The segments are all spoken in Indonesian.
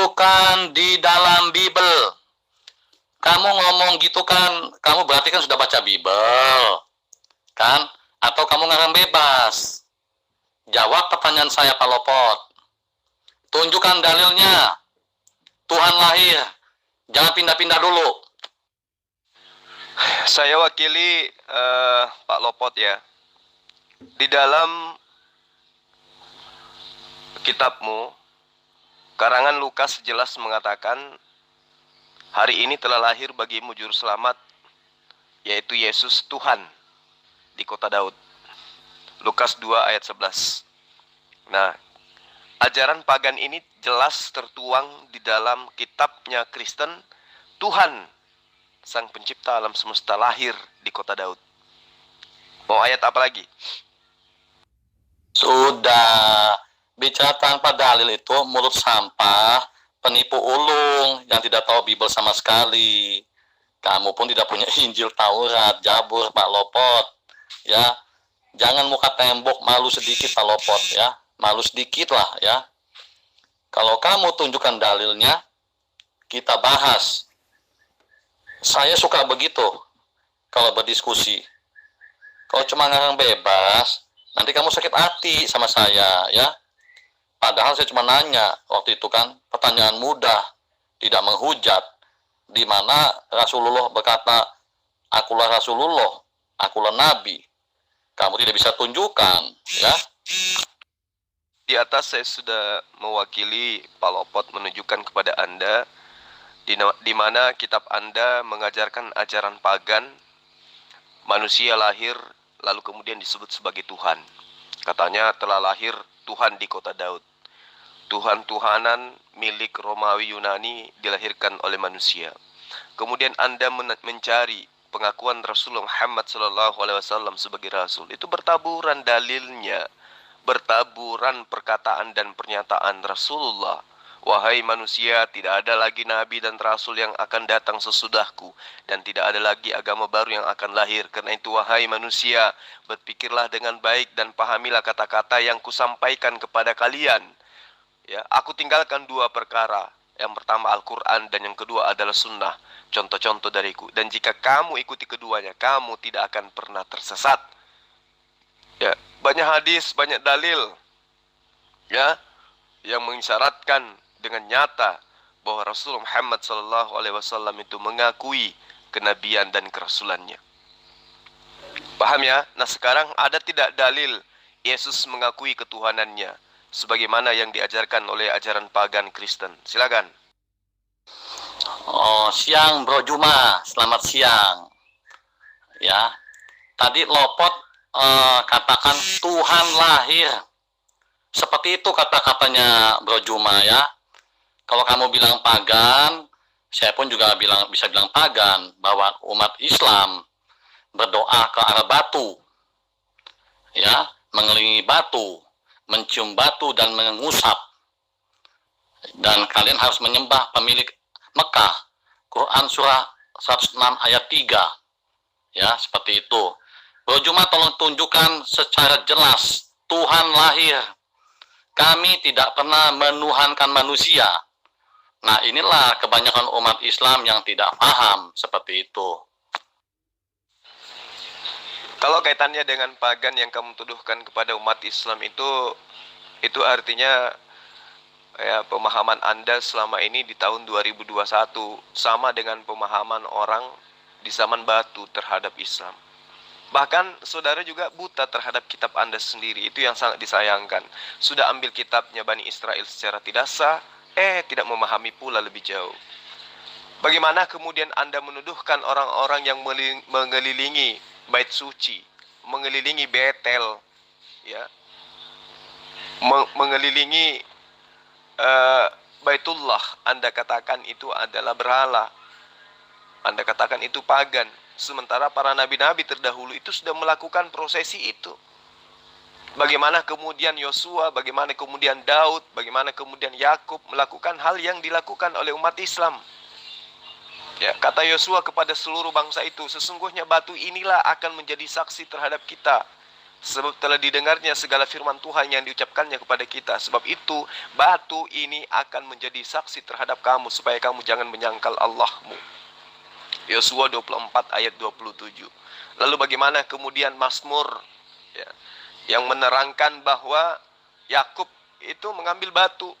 tunjukkan di dalam Bible. Kamu ngomong gitu kan, kamu berarti kan sudah baca Bible, kan? Atau kamu ngarang bebas? Jawab pertanyaan saya, Pak Lopot. Tunjukkan dalilnya. Tuhan lahir. Jangan pindah-pindah dulu. Saya wakili Pak Lopot ya. Di dalam kitabmu, karangan Lukas jelas mengatakan, hari ini telah lahir bagimu juru selamat, yaitu Yesus Tuhan di kota Daud. Lukas 2 ayat 11. Nah, ajaran pagan ini jelas tertuang di dalam kitabnya Kristen. Tuhan, Sang Pencipta alam semesta, lahir di kota Daud. Mau ayat apa lagi? Sudah. Bicara tanpa dalil itu mulut sampah, penipu ulung yang tidak tahu Bible sama sekali. Kamu pun tidak punya Injil, Taurat, Jabur, Pak Lopot. Ya, jangan muka tembok, malu sedikit, Pak Lopot, ya. Malu sedikit lah, ya. Kalau kamu tunjukkan dalilnya, kita bahas. Saya suka begitu kalau berdiskusi. Kalau cuma ngarang bebas, nanti kamu sakit hati sama saya, ya. Padahal saya cuma nanya waktu itu kan, pertanyaan mudah, tidak menghujat, di mana Rasulullah berkata, akulah Rasulullah, akulah Nabi. Kamu tidak bisa tunjukkan, ya. Di atas saya sudah mewakili Pak Lopot menunjukkan kepada Anda di mana kitab Anda mengajarkan ajaran pagan, manusia lahir lalu kemudian disebut sebagai Tuhan. Katanya telah lahir Tuhan di kota Daud. Tuhan-tuhanan milik Romawi Yunani dilahirkan oleh manusia. Kemudian Anda mencari pengakuan Rasulullah Muhammad SAW sebagai Rasul. Itu bertaburan dalilnya, bertaburan perkataan dan pernyataan Rasulullah. Wahai manusia, tidak ada lagi nabi dan rasul yang akan datang sesudahku, dan tidak ada lagi agama baru yang akan lahir. Karena itu, wahai manusia, berpikirlah dengan baik dan pahamilah kata-kata yang kusampaikan kepada kalian. Ya, aku tinggalkan dua perkara. Yang pertama Al-Quran dan yang kedua adalah sunnah, contoh-contoh dariku. Dan jika kamu ikuti keduanya, kamu tidak akan pernah tersesat. Ya, banyak hadis, banyak dalil, ya, yang mengisyaratkan dengan nyata bahwa Rasulullah Muhammad SAW itu mengakui kenabian dan kerasulannya. Paham ya? Nah, sekarang ada tidak dalil Yesus mengakui ketuhanannya sebagaimana yang diajarkan oleh ajaran pagan Kristen? Silakan. Oh, siang Bro Juma, selamat siang. Ya, tadi Lopot katakan Tuhan lahir. Seperti itu kata-katanya Bro Juma, ya. Kalau kamu bilang pagan, saya pun juga bisa bilang pagan, bahwa umat Islam berdoa ke arah batu, ya, mengelilingi batu, mencium batu dan mengusap. Dan kalian harus menyembah pemilik Mekah. Quran surah 106 ayat 3. Ya, seperti itu. Bro Juma, tolong tunjukkan secara jelas Tuhan lahir. Kami tidak pernah menuhankan manusia. Nah, inilah kebanyakan umat Islam yang tidak paham seperti itu. Kalau kaitannya dengan pagan yang kamu tuduhkan kepada umat Islam itu artinya ya, pemahaman Anda selama ini di tahun 2021 sama dengan pemahaman orang di zaman batu terhadap Islam. Bahkan saudara juga buta terhadap kitab Anda sendiri. Itu yang sangat disayangkan. Sudah ambil kitabnya Bani Israel secara tidak sah, tidak memahami pula lebih jauh. Bagaimana kemudian Anda menuduhkan orang-orang yang mengelilingi bait suci, mengelilingi Betel, ya, mengelilingi Baitullah, Anda katakan itu adalah berhala, Anda katakan itu pagan, sementara para nabi-nabi terdahulu itu sudah melakukan prosesi itu. Bagaimana kemudian Yosua, bagaimana kemudian Daud, bagaimana kemudian Yakub melakukan hal yang dilakukan oleh umat Islam. Ya, kata Yosua kepada seluruh bangsa itu, sesungguhnya batu inilah akan menjadi saksi terhadap kita. sebab telah didengarnya segala firman Tuhan yang diucapkannya kepada kita. Sebab itu batu ini akan menjadi saksi terhadap kamu, supaya kamu jangan menyangkal Allahmu. Yosua 24 ayat 27. Lalu bagaimana kemudian Mazmur, ya, yang menerangkan bahwa Yakub itu mengambil batu,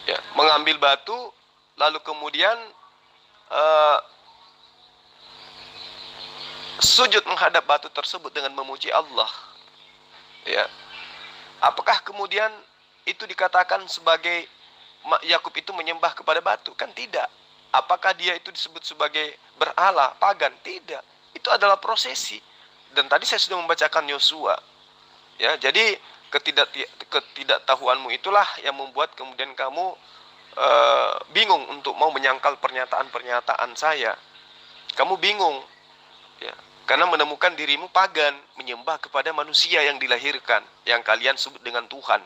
ya, mengambil batu, lalu kemudian sujud menghadap batu tersebut dengan memuji Allah. Ya, apakah kemudian itu dikatakan sebagai Yakub itu menyembah kepada batu? Kan tidak. Apakah dia itu disebut sebagai berhala, pagan? Tidak. Itu adalah prosesi. Dan tadi saya sudah membacakan Yosua. Ya, jadi ketidaktahuanmu itulah yang membuat kemudian kamu bingung untuk mau menyangkal pernyataan-pernyataan saya. Kamu bingung, ya, karena menemukan dirimu pagan, menyembah kepada manusia yang dilahirkan, yang kalian sebut dengan Tuhan.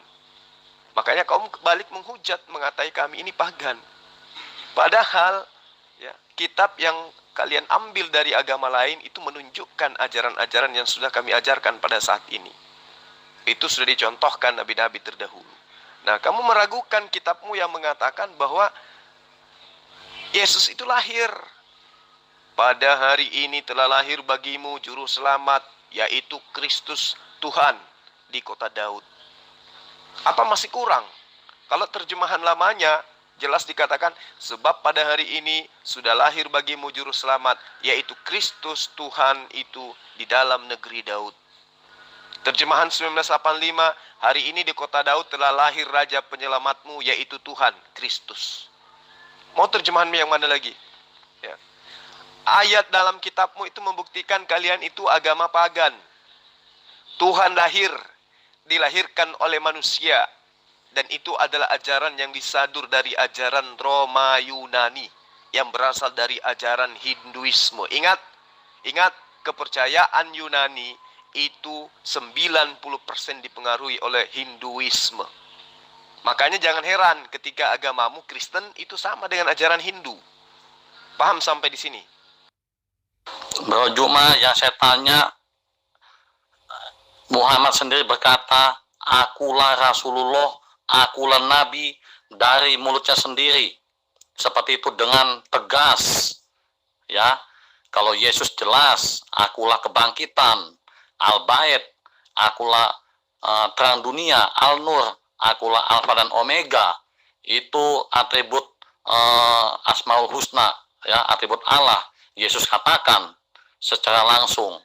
Makanya kamu balik menghujat, mengatai kami ini pagan. Padahal, ya, kitab yang kalian ambil dari agama lain itu menunjukkan ajaran-ajaran yang sudah kami ajarkan pada saat ini. Itu sudah dicontohkan nabi-nabi terdahulu. Nah, kamu meragukan kitabmu yang mengatakan bahwa Yesus itu lahir. Pada hari ini telah lahir bagimu juru selamat, yaitu Kristus Tuhan di kota Daud. Apa masih kurang? Kalau terjemahan lamanya jelas dikatakan, sebab pada hari ini sudah lahir bagimu juru selamat, yaitu Kristus Tuhan itu di dalam negeri Daud. Terjemahan 1985, hari ini di kota Daud telah lahir Raja penyelamatmu, yaitu Tuhan Kristus. Mau terjemahan yang mana lagi? Ya. Ayat dalam kitabmu itu membuktikan kalian itu agama pagan. Tuhan dilahirkan oleh manusia. Dan itu adalah ajaran yang disadur dari ajaran Roma Yunani, yang berasal dari ajaran Hinduisme. Ingat, kepercayaan Yunani itu 90% dipengaruhi oleh Hinduisme. Makanya jangan heran ketika agamamu Kristen itu sama dengan ajaran Hindu. Paham sampai di sini? Bro Juma, yang saya tanya, Muhammad sendiri berkata, akulah Rasulullah, akulah Nabi, dari mulutnya sendiri. Seperti itu dengan tegas. Ya, kalau Yesus jelas, akulah kebangkitan, Al-Bait, akulah terang dunia, Al-Nur, akulah Alfa dan Omega. Itu atribut Asmaul Husna, ya, atribut Allah. Yesus katakan secara langsung.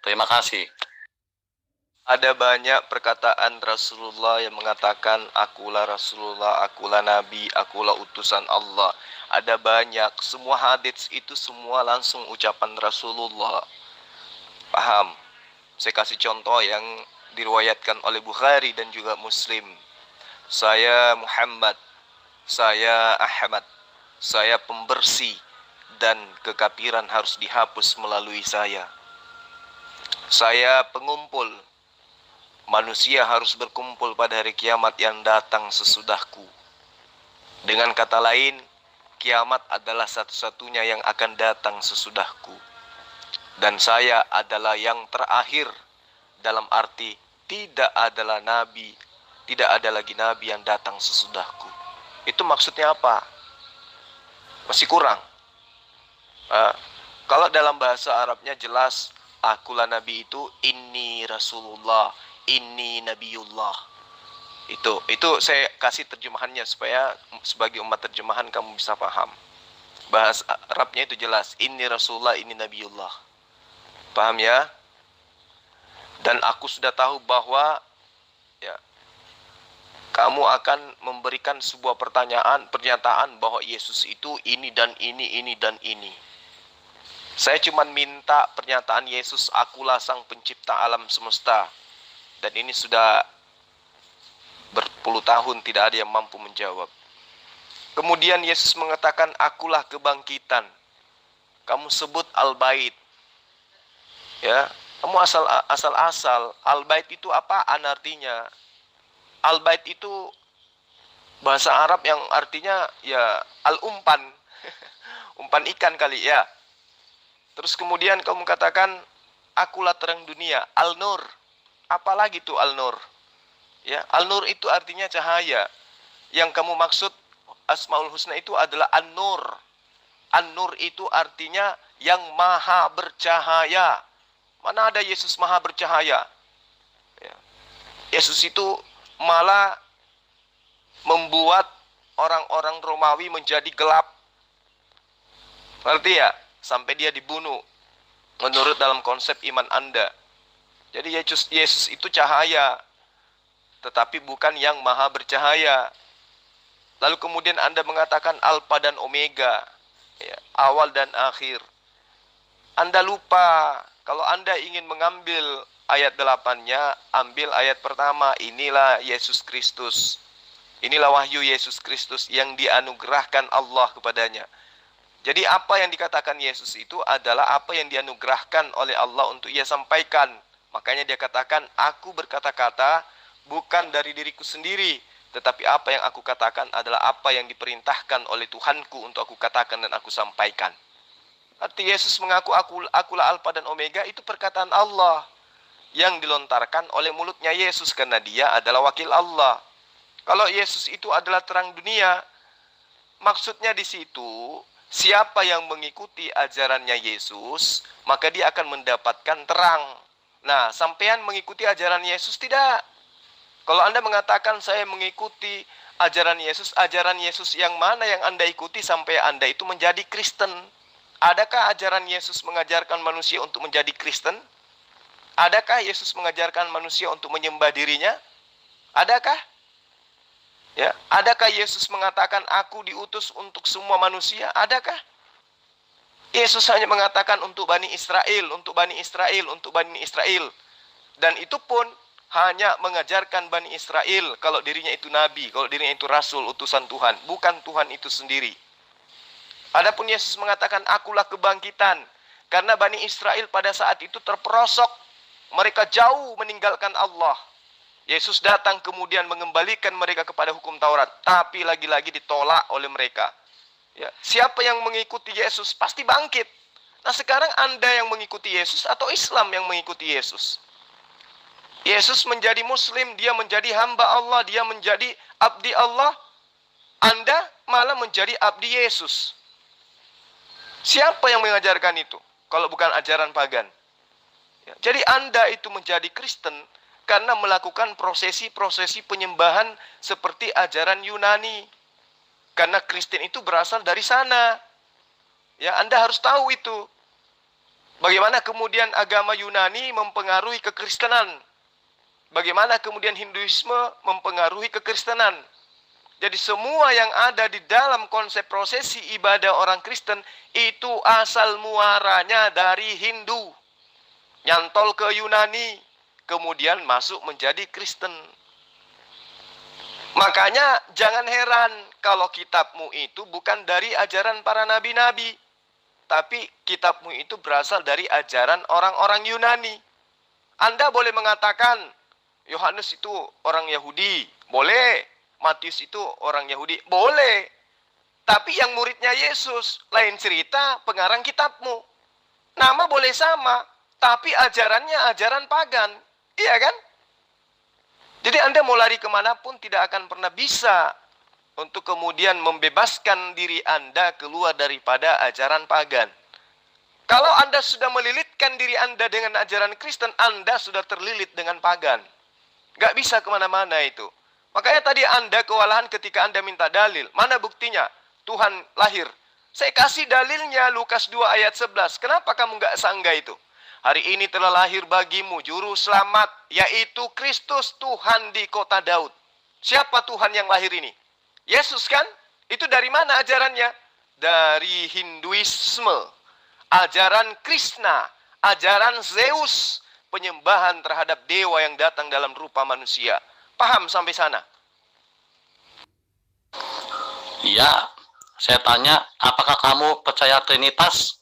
Terima kasih. Ada banyak perkataan Rasulullah yang mengatakan akulah Rasulullah, akulah Nabi, akulah utusan Allah. Ada banyak, semua hadits itu semua langsung ucapan Rasulullah. Paham? Saya kasih contoh yang diriwayatkan oleh Bukhari dan juga Muslim. Saya Muhammad, saya Ahmad, saya pembersih, dan kekafiran harus dihapus melalui saya. Saya pengumpul, manusia harus berkumpul pada hari kiamat yang datang sesudahku. Dengan kata lain, kiamat adalah satu-satunya yang akan datang sesudahku. Dan saya adalah yang terakhir, dalam arti tidak adalah nabi, tidak ada lagi nabi yang datang sesudahku. Itu maksudnya apa? Masih kurang. Kalau dalam bahasa Arabnya jelas, akulah nabi itu inni Rasulullah, inni Nabiullah. Itu saya kasih terjemahannya supaya sebagai umat terjemahan kamu bisa paham. Bahasa Arabnya itu jelas, inni Rasulullah, inni Nabiullah. Paham ya? Dan aku sudah tahu bahwa ya, kamu akan memberikan sebuah pernyataan bahwa Yesus itu ini dan ini dan ini. Saya cuma minta pernyataan Yesus, akulah sang pencipta alam semesta. Dan ini sudah berpuluh tahun tidak ada yang mampu menjawab. Kemudian Yesus mengatakan, akulah kebangkitan. Kamu sebut Al-Bait. Ya, kamu asal-asal. Al-Bait itu apaan artinya? Al-Bait itu bahasa Arab yang artinya ya al-umpan. Umpan ikan kali ya. Terus kemudian kamu katakan akulah terang dunia, Al-Nur. Apalagi tuh Al-Nur? Ya, Al-Nur itu artinya cahaya. Yang kamu maksud Asmaul Husna itu adalah An-Nur. An-Nur itu artinya yang maha bercahaya. Mana ada Yesus maha bercahaya? Ya. Yesus itu malah membuat orang-orang Romawi menjadi gelap. Ngerti ya? Sampai dia dibunuh. Menurut dalam konsep iman Anda. Jadi Yesus itu cahaya, tetapi bukan yang maha bercahaya. Lalu kemudian Anda mengatakan Alfa dan Omega, ya, awal dan akhir. Anda lupa, kalau Anda ingin mengambil ayat 8-nya, ambil ayat pertama. Inilah Yesus Kristus. Inilah wahyu Yesus Kristus yang dianugerahkan Allah kepadanya. Jadi apa yang dikatakan Yesus itu adalah apa yang dianugerahkan oleh Allah untuk ia sampaikan. Makanya dia katakan, aku berkata-kata bukan dari diriku sendiri, tetapi apa yang aku katakan adalah apa yang diperintahkan oleh Tuhanku untuk aku katakan dan aku sampaikan. Arti Yesus mengaku akulah Alfa dan Omega, itu perkataan Allah yang dilontarkan oleh mulutnya Yesus karena dia adalah wakil Allah. Kalau Yesus itu adalah terang dunia, maksudnya di situ siapa yang mengikuti ajarannya Yesus, maka dia akan mendapatkan terang. Nah, sampean mengikuti ajaran Yesus tidak? Kalau Anda mengatakan saya mengikuti ajaran Yesus yang mana yang Anda ikuti sampai Anda itu menjadi Kristen? Adakah ajaran Yesus mengajarkan manusia untuk menjadi Kristen? Adakah Yesus mengajarkan manusia untuk menyembah dirinya? Adakah? Ya, adakah Yesus mengatakan aku diutus untuk semua manusia? Adakah? Yesus hanya mengatakan untuk Bani Israel, untuk Bani Israel, untuk Bani Israel. Dan itu pun hanya mengajarkan Bani Israel kalau dirinya itu nabi, kalau dirinya itu rasul, utusan Tuhan, bukan Tuhan itu sendiri. Adapun Yesus mengatakan akulah kebangkitan, karena Bani Israel pada saat itu terperosok, mereka jauh meninggalkan Allah. Yesus datang kemudian mengembalikan mereka kepada hukum Taurat, tapi lagi-lagi ditolak oleh mereka. Ya, siapa yang mengikuti Yesus pasti bangkit. Nah, sekarang Anda yang mengikuti Yesus atau Islam yang mengikuti Yesus? Yesus menjadi Muslim, dia menjadi hamba Allah, dia menjadi abdi Allah. Anda malah menjadi abdi Yesus. Siapa yang mengajarkan itu? Kalau bukan ajaran pagan. Ya, jadi Anda itu menjadi Kristen karena melakukan prosesi-prosesi penyembahan seperti ajaran Yunani. Karena Kristen itu berasal dari sana. Ya, Anda harus tahu itu. Bagaimana kemudian agama Yunani mempengaruhi kekristenan. Bagaimana kemudian Hinduisme mempengaruhi kekristenan. Jadi semua yang ada di dalam konsep prosesi ibadah orang Kristen itu asal muaranya dari Hindu. Nyantol ke Yunani, kemudian masuk menjadi Kristen. Makanya jangan heran kalau kitabmu itu bukan dari ajaran para nabi-nabi, tapi kitabmu itu berasal dari ajaran orang-orang Yunani. Anda boleh mengatakan Yohanes itu orang Yahudi, boleh. Matius itu orang Yahudi, boleh. Tapi yang muridnya Yesus, lain cerita pengarang kitabmu. Nama boleh sama, tapi ajarannya ajaran pagan. Iya kan? Jadi Anda mau lari kemanapun tidak akan pernah bisa untuk kemudian membebaskan diri Anda keluar daripada ajaran pagan. Kalau Anda sudah melilitkan diri Anda dengan ajaran Kristen, Anda sudah terlilit dengan pagan. Gak bisa kemana-mana itu. Makanya tadi Anda kewalahan ketika Anda minta dalil. Mana buktinya? Tuhan lahir. Saya kasih dalilnya Lukas 2 ayat 11. Kenapa kamu gak sanggah itu? Hari ini telah lahir bagimu juru selamat, yaitu Kristus Tuhan di kota Daud. Siapa Tuhan yang lahir ini? Yesus kan? Itu dari mana ajarannya? Dari Hinduisme. Ajaran Krishna, ajaran Zeus, penyembahan terhadap dewa yang datang dalam rupa manusia. Paham sampai sana? Iya, saya tanya, apakah kamu percaya Trinitas?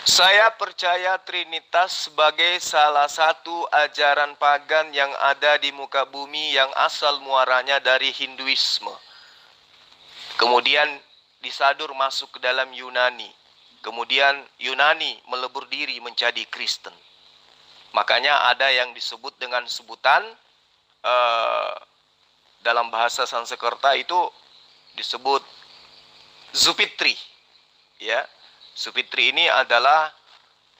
Saya percaya Trinitas sebagai salah satu ajaran pagan yang ada di muka bumi yang asal muaranya dari Hinduisme. Kemudian disadur masuk ke dalam Yunani. kemudian Yunani melebur diri menjadi Kristen. Makanya ada yang disebut dengan sebutan dalam bahasa Sanskerta itu disebut Zupitri. Ya, Zupitri ini adalah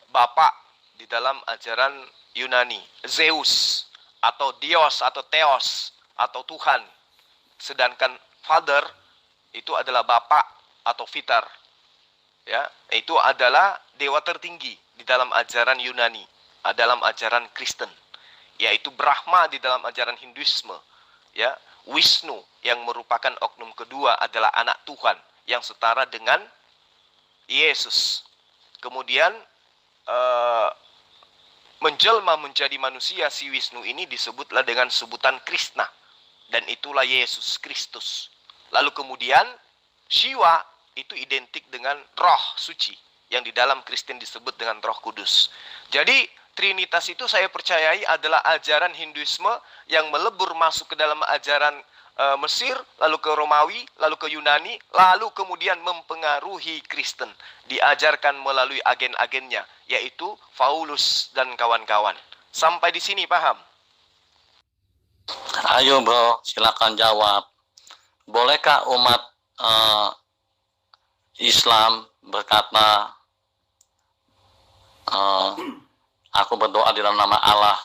bapak di dalam ajaran Yunani, Zeus atau Dios atau Theos atau Tuhan. Sedangkan Father itu adalah bapak atau Vitar. Ya, itu adalah dewa tertinggi di dalam ajaran Yunani, dalam ajaran Kristen, yaitu Brahma di dalam ajaran Hinduisme. Ya, Wisnu yang merupakan oknum kedua adalah anak Tuhan yang setara dengan Yesus. Kemudian menjelma menjadi manusia si Wisnu ini disebutlah dengan sebutan Krishna, dan itulah Yesus Kristus. Lalu kemudian Shiva itu identik dengan roh suci yang di dalam Kristen disebut dengan Roh Kudus. Jadi Trinitas itu saya percayai adalah ajaran Hinduisme yang melebur masuk ke dalam ajaran Mesir, lalu ke Romawi, lalu ke Yunani, lalu kemudian mempengaruhi Kristen. Diajarkan melalui agen-agennya, yaitu Paulus dan kawan-kawan. Sampai di sini paham? Ayo bro, silakan jawab. Bolehkah umat Islam berkata, aku berdoa di dalam nama Allah,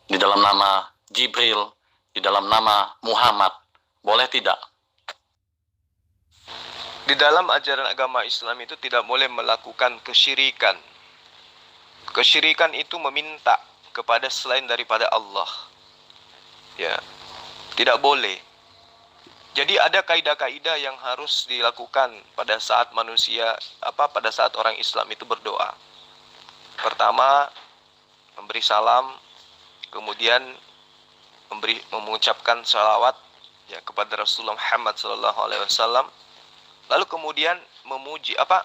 di dalam nama Jibril, di dalam nama Muhammad? Boleh tidak? Di dalam ajaran agama Islam itu tidak boleh melakukan kesyirikan. Kesyirikan itu meminta kepada selain daripada Allah. Ya, tidak boleh. Jadi ada kaidah-kaidah yang harus dilakukan pada saat pada saat orang Islam itu berdoa. Pertama, memberi salam, kemudian mengucapkan salawat ya kepada Rasulullah Muhammad SAW. Lalu kemudian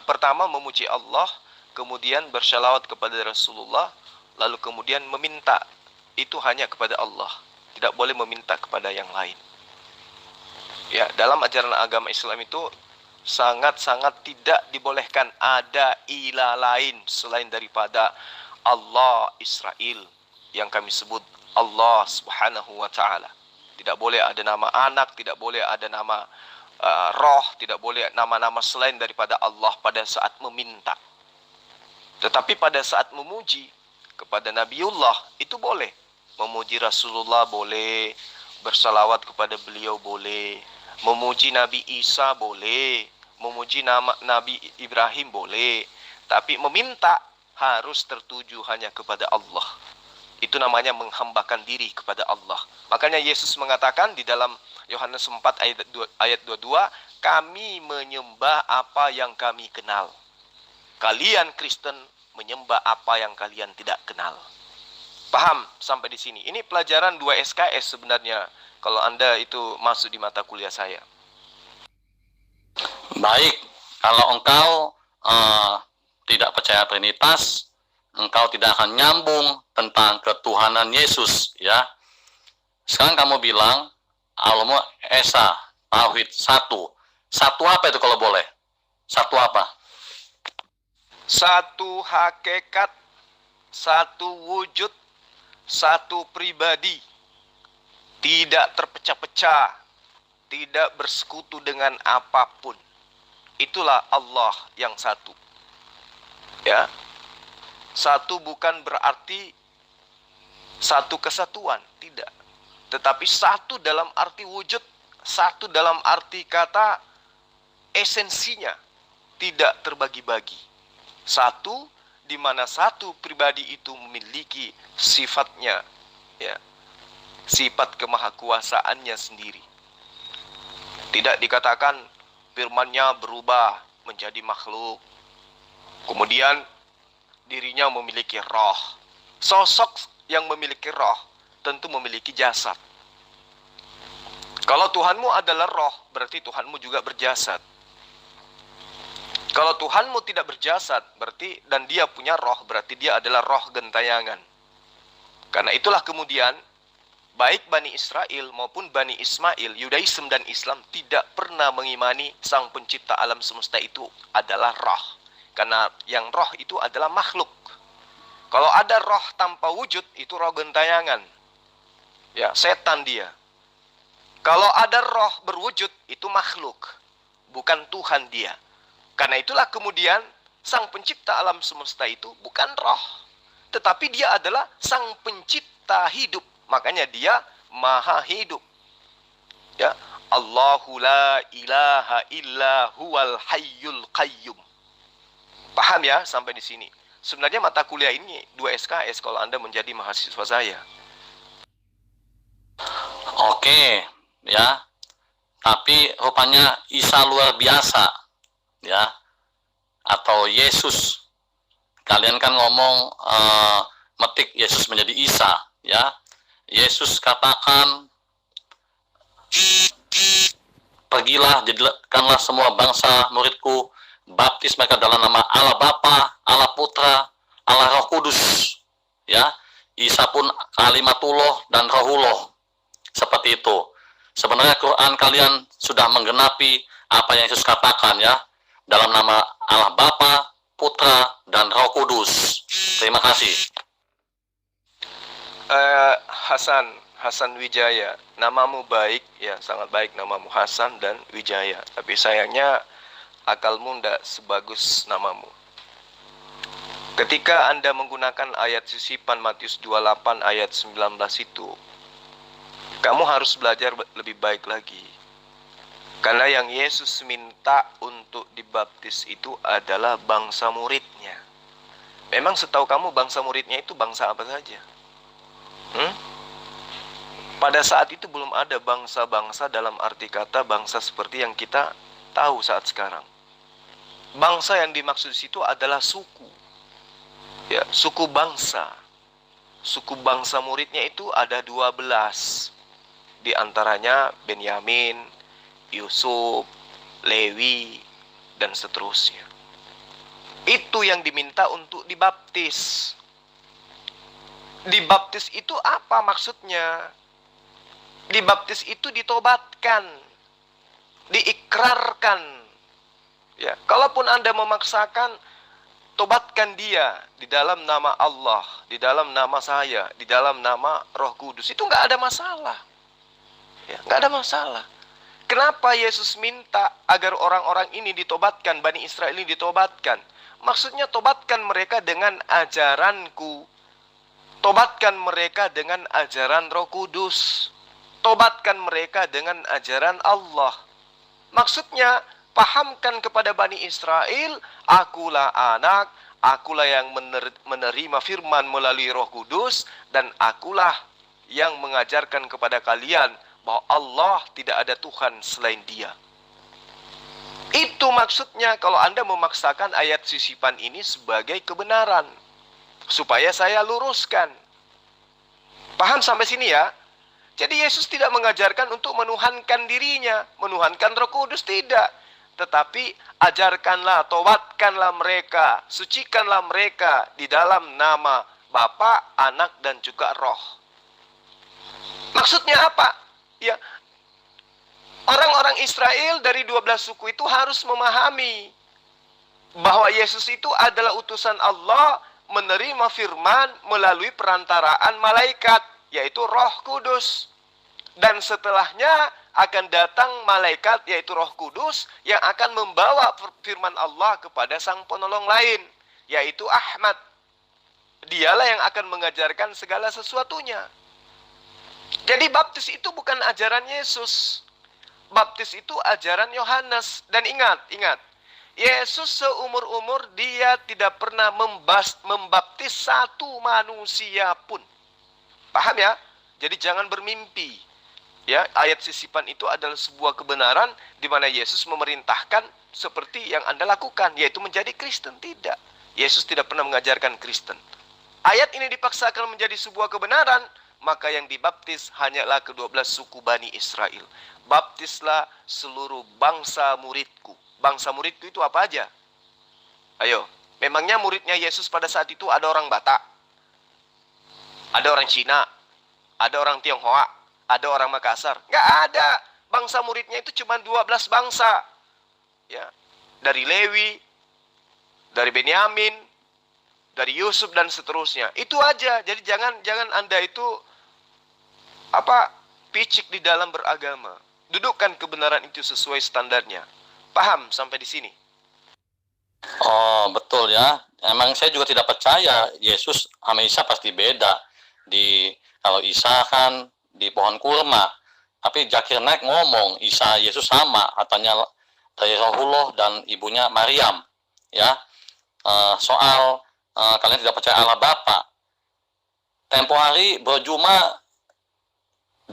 pertama memuji Allah, kemudian bersalawat kepada Rasulullah, lalu kemudian meminta itu hanya kepada Allah, tidak boleh meminta kepada yang lain. Ya, dalam ajaran agama Islam itu sangat-sangat tidak dibolehkan ada ilah lain selain daripada Allah Israel yang kami sebut Allah Subhanahu wa Ta'ala. Tidak boleh ada nama anak, tidak boleh ada nama roh, tidak boleh nama-nama selain daripada Allah pada saat meminta. Tetapi pada saat memuji kepada Nabiullah itu boleh. Memuji Rasulullah boleh, bersalawat kepada beliau boleh, memuji Nabi Isa boleh, memuji nama Nabi Ibrahim boleh. Tapi meminta harus tertuju hanya kepada Allah. Itu namanya menghambakan diri kepada Allah. Makanya Yesus mengatakan di dalam Yohanes 4 ayat 22, kami menyembah apa yang kami kenal. Kalian Kristen menyembah apa yang kalian tidak kenal. Paham sampai di sini? Ini pelajaran 2 SKS sebenarnya kalau Anda itu masuk di mata kuliah saya. Baik, kalau engkau tidak percaya Trinitas, engkau tidak akan nyambung tentang ketuhanan Yesus, ya. Sekarang kamu bilang Almu Esa, Tauhid, satu. Satu apa itu kalau boleh? Satu apa? Satu hakikat, satu wujud, satu pribadi. Tidak terpecah-pecah, tidak bersekutu dengan apapun. Itulah Allah yang satu. Ya. Satu bukan berarti satu kesatuan, tidak. Tetapi satu dalam arti wujud, satu dalam arti kata esensinya, tidak terbagi-bagi. Satu di mana satu pribadi itu memiliki sifatnya, ya, sifat kemahakuasaannya sendiri. Tidak dikatakan firman-Nya berubah menjadi makhluk. Kemudian dirinya memiliki roh. Sosok yang memiliki roh tentu memiliki jasad. Kalau Tuhanmu adalah roh, berarti Tuhanmu juga berjasad. Kalau Tuhanmu tidak berjasad, berarti dan dia punya roh, berarti dia adalah roh gentayangan. Karena itulah kemudian baik Bani Israel maupun Bani Ismail, Yudaism dan Islam tidak pernah mengimani Sang Pencipta alam semesta itu adalah roh. Karena yang roh itu adalah makhluk. Kalau ada roh tanpa wujud, itu roh gentayangan. Ya, setan dia. Kalau ada roh berwujud, itu makhluk. Bukan Tuhan dia. Karena itulah kemudian Sang Pencipta alam semesta itu bukan roh. Tetapi dia adalah Sang Pencipta hidup. Makanya dia maha hidup. Ya, Allahu la ilaha illa huwal hayyul qayyum. Paham ya sampai di sini? Sebenarnya mata kuliah ini 2 SKS kalau Anda menjadi mahasiswa saya. Oke, ya. Tapi rupanya Isa luar biasa, ya. Atau Yesus. Kalian kan ngomong metik Yesus menjadi Isa, ya. Yesus katakan, pergilah, jadikanlah semua bangsa muridku, baptis mereka dalam nama Allah Bapa, Allah Putra, Allah Roh Kudus. Ya, Isa pun kalimatullah dan rohullah. Seperti itu. Sebenarnya Quran kalian sudah menggenapi apa yang Yesus katakan, ya, dalam nama Allah Bapa, Putra, dan Roh Kudus. Terima kasih. Hasan Wijaya, namamu baik, ya sangat baik namamu Hasan dan Wijaya. Tapi sayangnya akalmu tidak sebagus namamu. Ketika Anda menggunakan ayat sisipan Matius 28 ayat 19 itu, kamu harus belajar lebih baik lagi. Karena yang Yesus minta untuk dibaptis itu adalah bangsa muridnya. Memang setahu kamu bangsa muridnya itu bangsa apa saja? Pada saat itu belum ada bangsa-bangsa dalam arti kata bangsa seperti yang kita tahu saat sekarang. Bangsa yang dimaksud di situ adalah suku. Ya, suku bangsa. Suku bangsa muridnya itu ada 12. Di antaranya Benyamin, Yusuf, Lewi, dan seterusnya. Itu yang diminta untuk dibaptis. Dibaptis itu apa maksudnya? Dibaptis itu ditobatkan, diikrarkan. Ya, kalaupun Anda memaksakan, tobatkan dia di dalam nama Allah, di dalam nama saya, di dalam nama Roh Kudus. Itu nggak ada masalah. Ya, nggak ada masalah. Kenapa Yesus minta agar orang-orang ini ditobatkan, Bani Israel ini ditobatkan? Maksudnya tobatkan mereka dengan ajaranku. Tobatkan mereka dengan ajaran Roh Kudus. Tobatkan mereka dengan ajaran Allah. Maksudnya, pahamkan kepada Bani Israel, akulah anak, akulah yang menerima firman melalui Roh Kudus, dan akulah yang mengajarkan kepada kalian bahwa Allah tidak ada Tuhan selain Dia. Itu maksudnya kalau Anda memaksakan ayat sisipan ini sebagai kebenaran. Supaya saya luruskan. Paham sampai sini ya? Jadi Yesus tidak mengajarkan untuk menuhankan dirinya, menuhankan Roh Kudus, tidak. Tetapi ajarkanlah, tobatkanlah mereka, sucikanlah mereka di dalam nama Bapa, Anak, dan juga Roh. Maksudnya apa? Ya, orang-orang Israel dari 12 suku itu harus memahami bahwa Yesus itu adalah utusan Allah, menerima firman melalui perantaraan malaikat, yaitu Roh Kudus. Dan setelahnya akan datang malaikat, yaitu Roh Kudus, yang akan membawa firman Allah kepada sang penolong lain, yaitu Ahmad. Dialah yang akan mengajarkan segala sesuatunya. Jadi baptis itu bukan ajaran Yesus. Baptis itu ajaran Yohanes. Dan ingat, Yesus seumur-umur dia tidak pernah membaptis satu manusia pun. Paham ya? Jadi jangan bermimpi. Ya, ayat sisipan itu adalah sebuah kebenaran di mana Yesus memerintahkan seperti yang Anda lakukan, yaitu menjadi Kristen. Tidak. Yesus tidak pernah mengajarkan Kristen. Ayat ini dipaksakan menjadi sebuah kebenaran, maka yang dibaptis hanyalah ke-12 suku Bani Israel. Baptislah seluruh bangsa muridku. Bangsa muridku itu apa aja? Ayo, memangnya muridnya Yesus pada saat itu ada orang Batak? Ada orang Cina? ada orang Tionghoa, ada orang Makassar. Nggak ada. Bangsa muridnya itu cuma 12 bangsa. Ya. Dari Lewi, dari Benyamin, dari Yusuf dan seterusnya. Itu aja. Jadi jangan Anda itu picik di dalam beragama. Dudukkan kebenaran itu sesuai standarnya. Paham sampai di sini? Oh, betul ya. Emang saya juga tidak percaya Yesus sama Isa pasti beda. Kalau Isa kan di pohon kurma, tapi Zakir Naik ngomong Isa Yesus sama, katanya dari Rohullah dan ibunya Maryam. Ya, soal kalian tidak percaya Allah Bapa. Tempo hari Bro Juma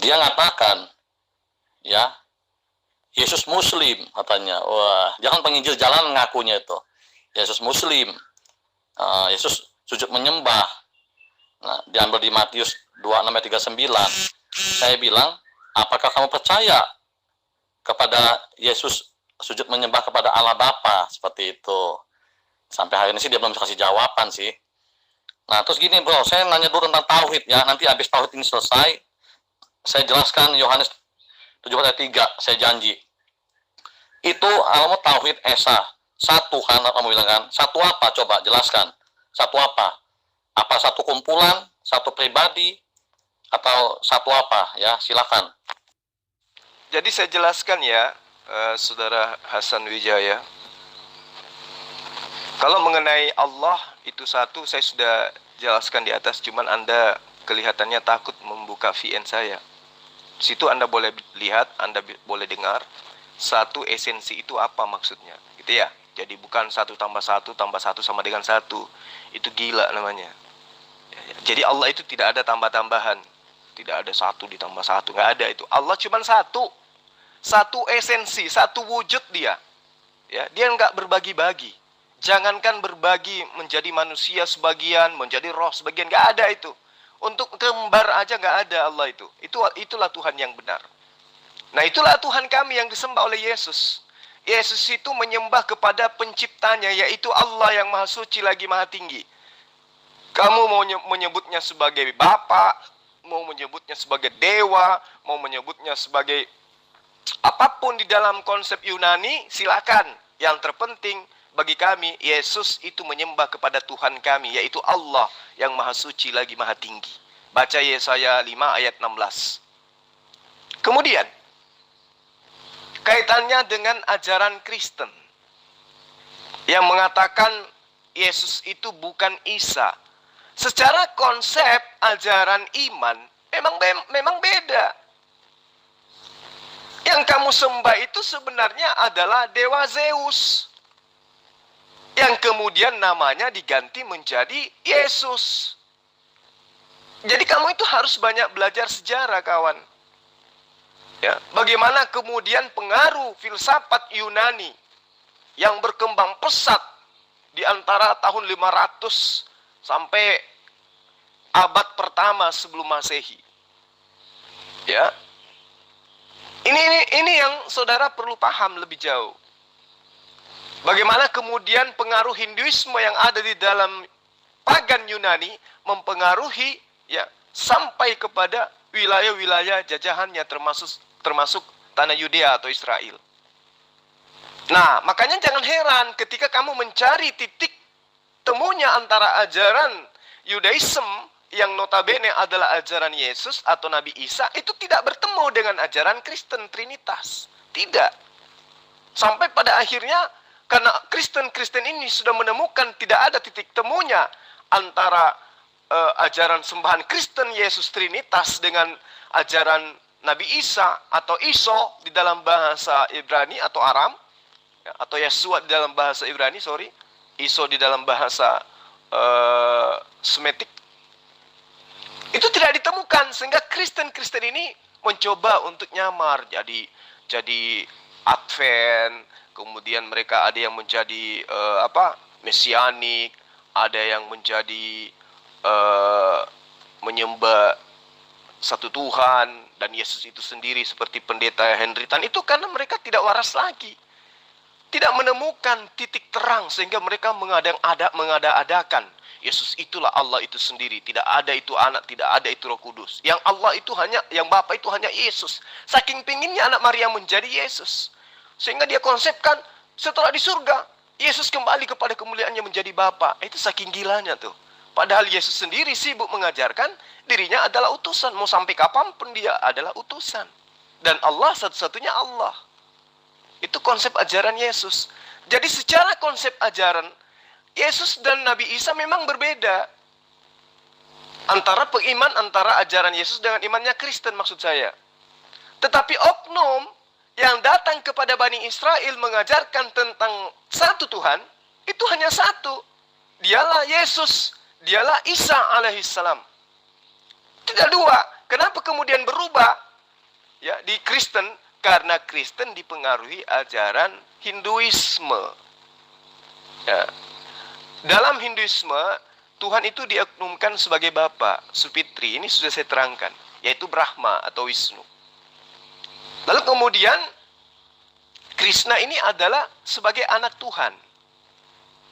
dia ngatakan, ya, Yesus Muslim katanya. Wah, jangan penginjil jalan ngakunya itu. Yesus Muslim, Yesus sujud menyembah. Nah, diambil di Matius 26:39. Saya bilang, apakah kamu percaya kepada Yesus sujud menyembah kepada Allah Bapa seperti itu? Sampai hari ini sih dia belum kasih jawaban sih. Nah, terus gini bro, saya nanya dulu tentang tauhid ya. Nanti habis tauhid ini selesai, saya jelaskan Yohanes 17:3, saya janji. Itu alamat tauhid esa. Satu kan kamu bilang kan? Satu apa? Coba jelaskan. Satu apa? Apa satu kumpulan, satu pribadi, atau satu apa? Ya, silakan. Jadi saya jelaskan ya, Saudara Hasan Wijaya. Kalau mengenai Allah itu satu, saya sudah jelaskan di atas, cuman Anda kelihatannya takut membuka VN saya. Situ Anda boleh lihat, Anda boleh dengar. Satu esensi itu apa maksudnya, gitu ya. Jadi bukan 1 tambah 1 tambah 1 sama dengan 1. Itu gila namanya. Jadi Allah itu tidak ada tambah-tambahan. Tidak ada 1 ditambah 1. Nggak ada itu. Allah cuma satu. Satu esensi, satu wujud dia. Ya, dia nggak berbagi-bagi. Jangankan berbagi menjadi manusia sebagian, menjadi roh sebagian. Nggak ada itu. Untuk kembar aja nggak ada Allah itu. Itulah Tuhan yang benar. Nah, itulah Tuhan kami yang disembah oleh Yesus. Yesus itu menyembah kepada penciptanya, yaitu Allah yang maha suci lagi maha tinggi. Kamu mau menyebutnya sebagai Bapa, mau menyebutnya sebagai Dewa, mau menyebutnya sebagai apapun di dalam konsep Yunani, silakan. Yang terpenting bagi kami, Yesus itu menyembah kepada Tuhan kami, yaitu Allah yang maha suci lagi maha tinggi. Baca Yesaya 5 ayat 16. Kemudian, kaitannya dengan ajaran Kristen yang mengatakan Yesus itu bukan Isa. Secara konsep ajaran iman memang beda. Yang kamu sembah itu sebenarnya adalah Dewa Zeus, yang kemudian namanya diganti menjadi Yesus. Jadi kamu itu harus banyak belajar sejarah, kawan. Ya, bagaimana kemudian pengaruh filsafat Yunani yang berkembang pesat di antara tahun 500 sampai abad pertama sebelum Masehi. Ya. Ini yang saudara perlu paham lebih jauh. Bagaimana kemudian pengaruh Hinduisme yang ada di dalam pagan Yunani mempengaruhi ya sampai kepada wilayah-wilayah jajahannya termasuk tanah Yudea atau Israel. Nah, makanya jangan heran ketika kamu mencari titik temunya antara ajaran Yudaism yang notabene adalah ajaran Yesus atau Nabi Isa, itu tidak bertemu dengan ajaran Kristen Trinitas. Tidak. Sampai pada akhirnya, karena Kristen ini sudah menemukan tidak ada titik temunya antara ajaran sembahan Kristen Yesus Trinitas dengan ajaran Nabi Isa atau Iso di dalam bahasa Ibrani atau Aram, ya, atau Yesua di dalam bahasa Ibrani, Iso di dalam bahasa Semitik, itu tidak ditemukan, sehingga Kristen ini mencoba untuk nyamar jadi Advent, kemudian mereka ada yang menjadi Mesianik, ada yang menjadi menyembah satu Tuhan dan Yesus itu sendiri seperti pendeta Henry Tan, itu karena mereka tidak waras lagi. tidak menemukan titik terang sehingga mereka mengada-adakan. Yesus itulah Allah itu sendiri. Tidak ada itu anak, tidak ada itu Roh Kudus. Yang Allah itu hanya, yang Bapa itu hanya Yesus. Saking pinginnya anak Maria menjadi Yesus. Sehingga dia konsepkan setelah di surga, Yesus kembali kepada kemuliaannya menjadi Bapa. Itu saking gilanya tuh. Padahal Yesus sendiri sibuk mengajarkan dirinya adalah utusan. Mau sampai kapanpun dia adalah utusan. Dan Allah satu-satunya Allah. Itu konsep ajaran Yesus. Jadi secara konsep ajaran, Yesus dan Nabi Isa memang berbeda. Antara ajaran Yesus dengan imannya Kristen maksud saya. Tetapi oknum yang datang kepada Bani Israel mengajarkan tentang satu Tuhan, itu hanya satu. Dialah Yesus, dialah Isa alaihissalam. Tidak dua. Kenapa kemudian berubah? Ya, di Kristen, karena Kristen dipengaruhi ajaran Hinduisme. Ya. Dalam Hinduisme, Tuhan itu dioknumkan sebagai Bapa, Supitri. Ini sudah saya terangkan, yaitu Brahma atau Wisnu. Lalu kemudian, Krishna ini adalah sebagai anak Tuhan.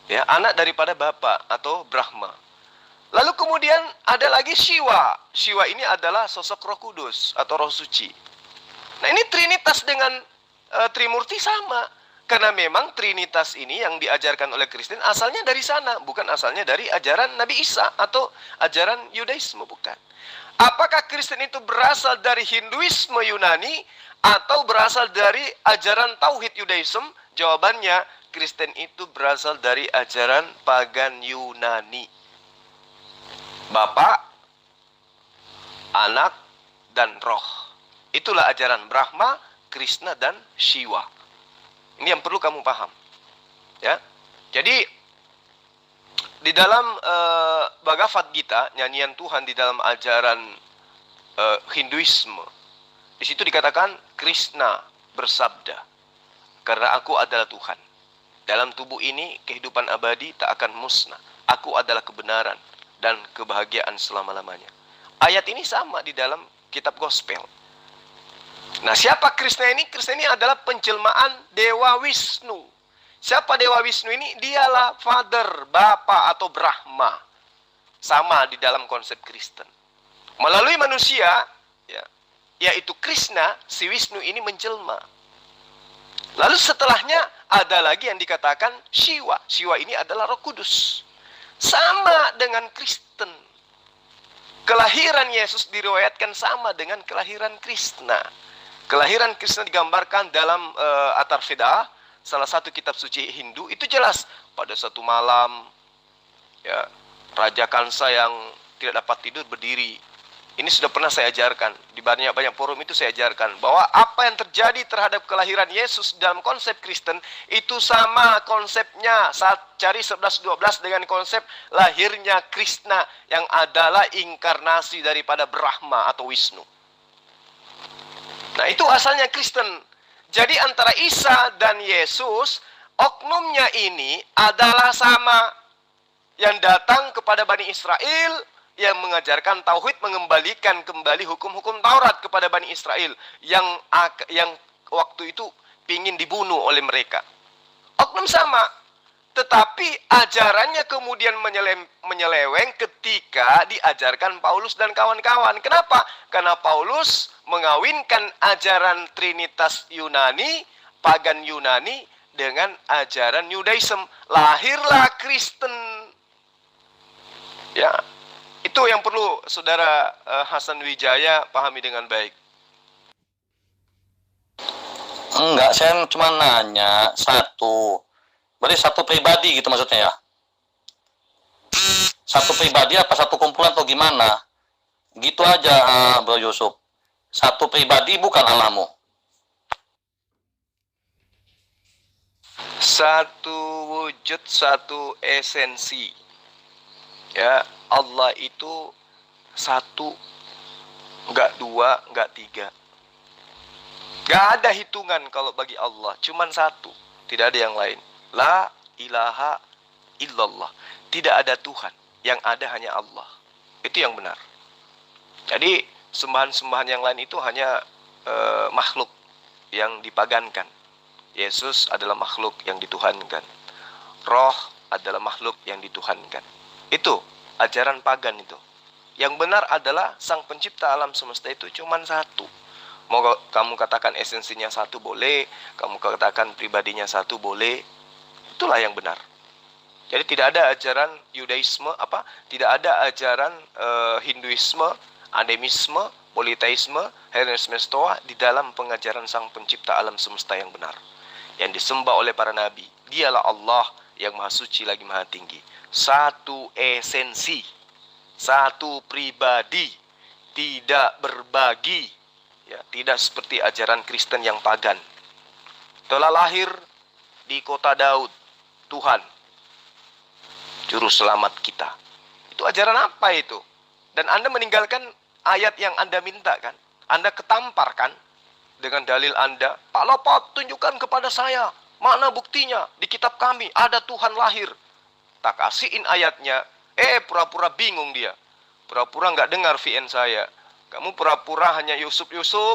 Ya, anak daripada Bapa atau Brahma. Lalu kemudian ada lagi Shiva. Shiva ini adalah sosok Roh Kudus atau Roh Suci. Nah, ini Trinitas dengan Trimurti sama. Karena memang Trinitas ini yang diajarkan oleh Kristen asalnya dari sana. Bukan asalnya dari ajaran Nabi Isa atau ajaran Yudaisme, bukan. Apakah Kristen itu berasal dari Hinduisme Yunani atau berasal dari ajaran Tauhid Yudaisme? Jawabannya, Kristen itu berasal dari ajaran pagan Yunani. Bapa, Anak, dan Roh. Itulah ajaran Brahma, Krishna, dan Shiva. Ini yang perlu kamu paham. Ya. Jadi, di dalam Bhagavad Gita, nyanyian Tuhan di dalam ajaran Hinduisme, di situ dikatakan, Krishna bersabda, karena aku adalah Tuhan. Dalam tubuh ini, kehidupan abadi tak akan musnah. Aku adalah kebenaran dan kebahagiaan selama-lamanya. Ayat ini sama di dalam kitab Gospel. Nah, siapa Krishna ini? Krishna ini adalah penjelmaan Dewa Wisnu. Siapa Dewa Wisnu ini? Dialah Father, Bapa atau Brahma. Sama di dalam konsep Kristen. Melalui manusia, ya, yaitu Krishna, si Wisnu ini menjelma. Lalu setelahnya ada lagi yang dikatakan Shiva. Shiva ini adalah Roh Kudus. Sama dengan Kristen. Kelahiran Yesus diriwayatkan sama dengan kelahiran Krishna. Kelahiran Krishna digambarkan dalam Atharvaveda, salah satu kitab suci Hindu. Itu jelas pada satu malam, ya, Raja Kansa yang tidak dapat tidur berdiri. Ini sudah pernah saya ajarkan di banyak forum, itu saya ajarkan bahwa apa yang terjadi terhadap kelahiran Yesus dalam konsep Kristen itu sama konsepnya saat cari 11-12 dengan konsep lahirnya Krishna yang adalah inkarnasi daripada Brahma atau Wisnu. Nah, itu asalnya Kristen. Jadi antara Isa dan Yesus, oknumnya ini adalah sama. Yang datang kepada Bani Israel, yang mengajarkan Tauhid, mengembalikan kembali hukum-hukum Taurat kepada Bani Israel. Yang waktu itu ingin dibunuh oleh mereka. Oknum sama. Tetapi ajarannya kemudian menyeleweng ketika diajarkan Paulus dan kawan-kawan. Kenapa? Karena Paulus mengawinkan ajaran Trinitas Yunani, pagan Yunani, dengan ajaran Yudaism. Lahirlah Kristen. Ya, itu yang perlu saudara Hasan Wijaya pahami dengan baik. Enggak, saya cuma nanya satu. Berarti satu pribadi gitu maksudnya ya? Satu pribadi apa satu kumpulan atau gimana? Gitu aja, Bro Yusuf. Satu pribadi bukan Allahmu. Satu wujud, satu esensi. Ya, Allah itu satu, enggak dua, enggak tiga. Enggak ada hitungan kalau bagi Allah, cuman satu, tidak ada yang lain. La ilaha illallah. Tidak ada Tuhan, yang ada hanya Allah. Itu yang benar. Jadi sembahan-sembahan yang lain itu hanya makhluk yang dipagankan. Yesus adalah makhluk yang dituhankan. Roh adalah makhluk yang dituhankan. Itu ajaran pagan itu. Yang benar adalah sang pencipta alam semesta itu cuma satu. Mau kamu katakan esensinya satu boleh, kamu katakan pribadinya satu boleh. Itulah yang benar. Jadi tidak ada ajaran Yudaisme, tidak ada ajaran Hinduisme, animisme, politeisme, Hellenisme Stoa di dalam pengajaran sang pencipta alam semesta yang benar. Yang disembah oleh para nabi. Dialah Allah yang maha suci lagi maha tinggi. Satu esensi, satu pribadi, tidak berbagi. Ya, tidak seperti ajaran Kristen yang pagan. Telah lahir di kota Daud, Tuhan, juru selamat kita. Itu ajaran apa itu? Dan Anda meninggalkan ayat yang Anda minta kan? Anda ketampar kan? Dengan dalil Anda, Pak Lopot tunjukkan kepada saya, mana buktinya? Di kitab kami ada Tuhan lahir. Tak kasihin ayatnya, pura-pura bingung dia. Pura-pura nggak dengar VN saya. Kamu pura-pura hanya Yusuf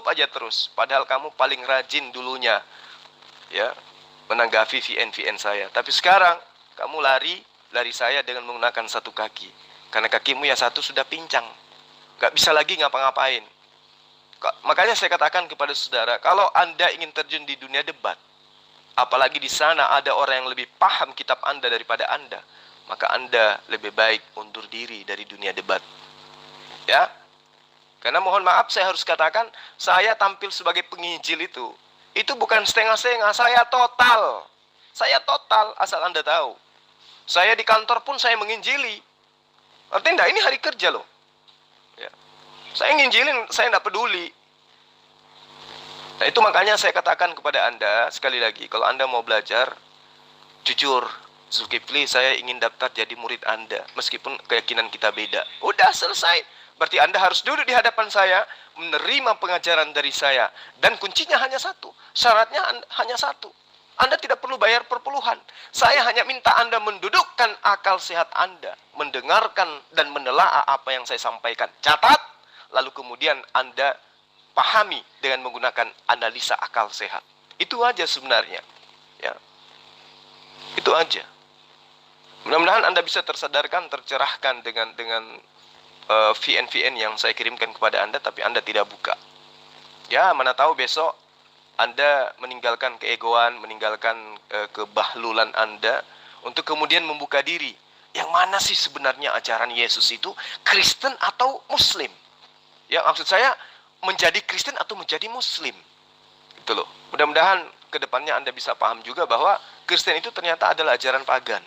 aja terus. Padahal kamu paling rajin dulunya. Ya, menanggapi VN saya. Tapi sekarang, kamu lari saya dengan menggunakan satu kaki. Karena kakimu yang satu sudah pincang. Nggak bisa lagi ngapa-ngapain. Makanya saya katakan kepada saudara, kalau Anda ingin terjun di dunia debat, apalagi di sana ada orang yang lebih paham kitab Anda daripada Anda, maka Anda lebih baik undur diri dari dunia debat. Ya, karena mohon maaf saya harus katakan, saya tampil sebagai penginjil itu bukan setengah-setengah, saya total, asal Anda tahu. Saya di kantor pun saya menginjili. Artinya enggak, ini hari kerja loh. Ya. Saya nginjilin, saya enggak peduli. Nah itu makanya saya katakan kepada Anda, sekali lagi, kalau Anda mau belajar, jujur, Zulkifli, saya ingin daftar jadi murid Anda, meskipun keyakinan kita beda. Udah selesai. Berarti Anda harus duduk di hadapan saya, menerima pengajaran dari saya. Dan kuncinya hanya satu, syaratnya hanya satu. Anda tidak perlu bayar perpuluhan. Saya hanya minta Anda mendudukkan akal sehat Anda, mendengarkan dan menelaah apa yang saya sampaikan. Catat, lalu kemudian Anda pahami dengan menggunakan analisa akal sehat. Itu aja sebenarnya. Ya. Itu aja. Mudah-mudahan Anda bisa tersadarkan, tercerahkan dengan VN yang saya kirimkan kepada Anda, tapi Anda tidak buka. Ya, mana tahu besok Anda meninggalkan keegoan, meninggalkan kebahlulan Anda untuk kemudian membuka diri. Yang mana sih sebenarnya ajaran Yesus itu? Kristen atau Muslim? Ya, maksud saya menjadi Kristen atau menjadi Muslim? Itu loh. Mudah-mudahan ke depannya Anda bisa paham juga bahwa Kristen itu ternyata adalah ajaran pagan.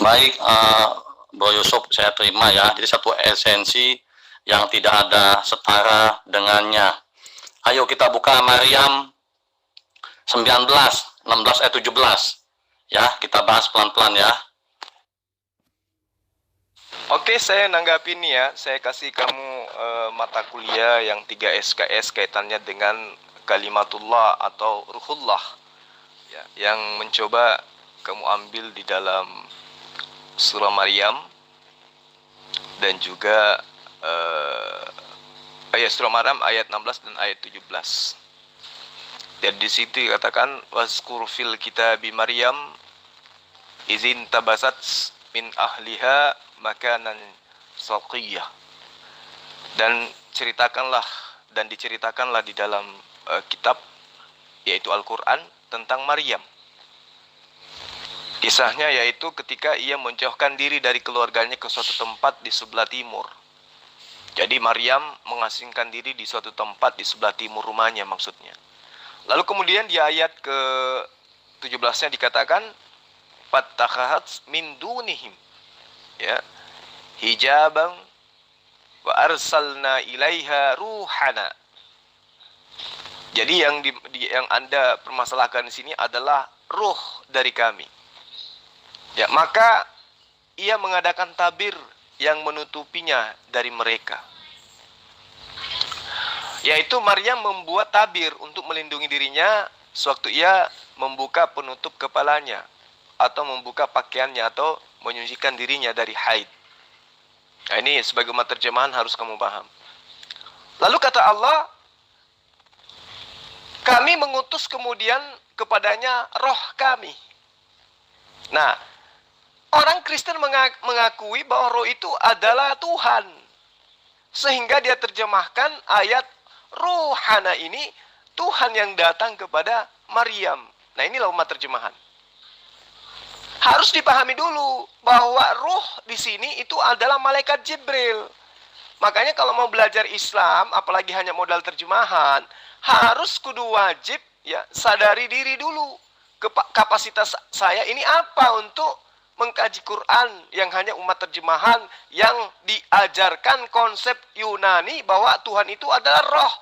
Baik, Bro Yusuf, saya terima ya. Jadi satu esensi yang tidak ada setara dengannya. Ayo kita buka Maryam 19, 16, 17. Ya, kita bahas pelan-pelan ya. Oke, saya nanggapin nih ya. Saya kasih kamu mata kuliah yang 3 SKS kaitannya dengan kalimatullah atau ruhullah. Ya, yang mencoba kamu ambil di dalam surah Maryam dan juga ayat surah Maryam ayat 16 dan ayat 17. Dan di situ dikatakan wazkur fil kitabi Maryam izin tabasat min ahliha makanan saqiyah. Dan diceritakanlah di dalam kitab yaitu Al-Qur'an tentang Maryam. Kisahnya yaitu ketika ia menjauhkan diri dari keluarganya ke suatu tempat di sebelah timur. Jadi Maryam mengasingkan diri di suatu tempat di sebelah timur rumahnya maksudnya. Lalu kemudian di ayat ke-17-nya dikatakan fattakhat min dunihim ya hijaban wa arsalna ilaiha ruhana. Jadi yang Anda permasalahkan di sini adalah ruh dari kami. Ya, maka ia mengadakan tabir yang menutupinya dari mereka. Yaitu Maryam membuat tabir untuk melindungi dirinya sewaktu ia membuka penutup kepalanya atau membuka pakaiannya atau menyucikan dirinya dari haid. Nah, ini sebagai umat terjemahan harus kamu paham. Lalu kata Allah, kami mengutus kemudian kepadanya roh kami. Nah, orang Kristen mengakui bahwa roh itu adalah Tuhan. Sehingga dia terjemahkan ayat ruhana ini Tuhan yang datang kepada Maryam. Nah, inilah umat terjemahan. Harus dipahami dulu bahwa ruh di sini itu adalah malaikat Jibril. Makanya kalau mau belajar Islam, apalagi hanya modal terjemahan, harus kudu wajib ya sadari diri dulu. Kapasitas saya ini apa untuk mengkaji Quran yang hanya umat terjemahan yang diajarkan konsep Yunani bahwa Tuhan itu adalah roh.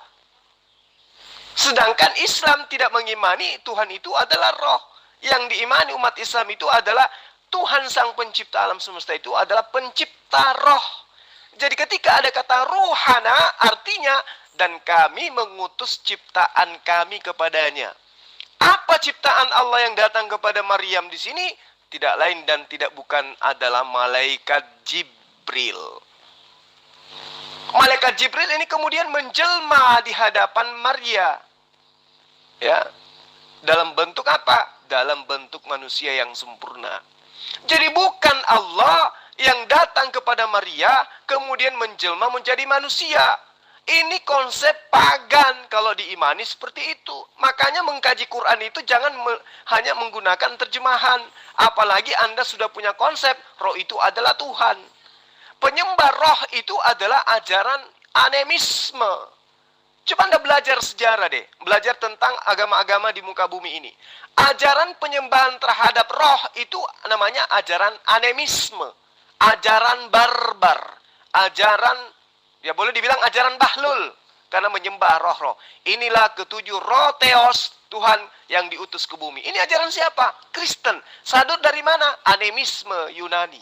Sedangkan Islam tidak mengimani Tuhan itu adalah roh. Yang diimani umat Islam itu adalah Tuhan sang pencipta alam semesta itu adalah pencipta roh. Jadi ketika ada kata ruhana artinya dan kami mengutus ciptaan kami kepadanya. Apa ciptaan Allah yang datang kepada Maryam di sini? Tidak lain dan tidak bukan adalah malaikat Jibril. Malaikat Jibril ini kemudian menjelma di hadapan Maria. Ya. Dalam bentuk apa? Dalam bentuk manusia yang sempurna. Jadi bukan Allah yang datang kepada Maria kemudian menjelma menjadi manusia. Ini konsep pagan kalau diimani seperti itu. Makanya mengkaji Quran itu jangan hanya menggunakan terjemahan. Apalagi Anda sudah punya konsep roh itu adalah Tuhan. Penyembah roh itu adalah ajaran animisme. Coba Anda belajar sejarah deh. Belajar tentang agama-agama di muka bumi ini. Ajaran penyembahan terhadap roh itu namanya ajaran animisme. Ajaran barbar. Ajaran, ya boleh dibilang ajaran bahlul. Karena menyembah roh-roh. Inilah ketujuh roh theos, Tuhan yang diutus ke bumi. Ini ajaran siapa? Kristen. Sadut dari mana? Animisme Yunani.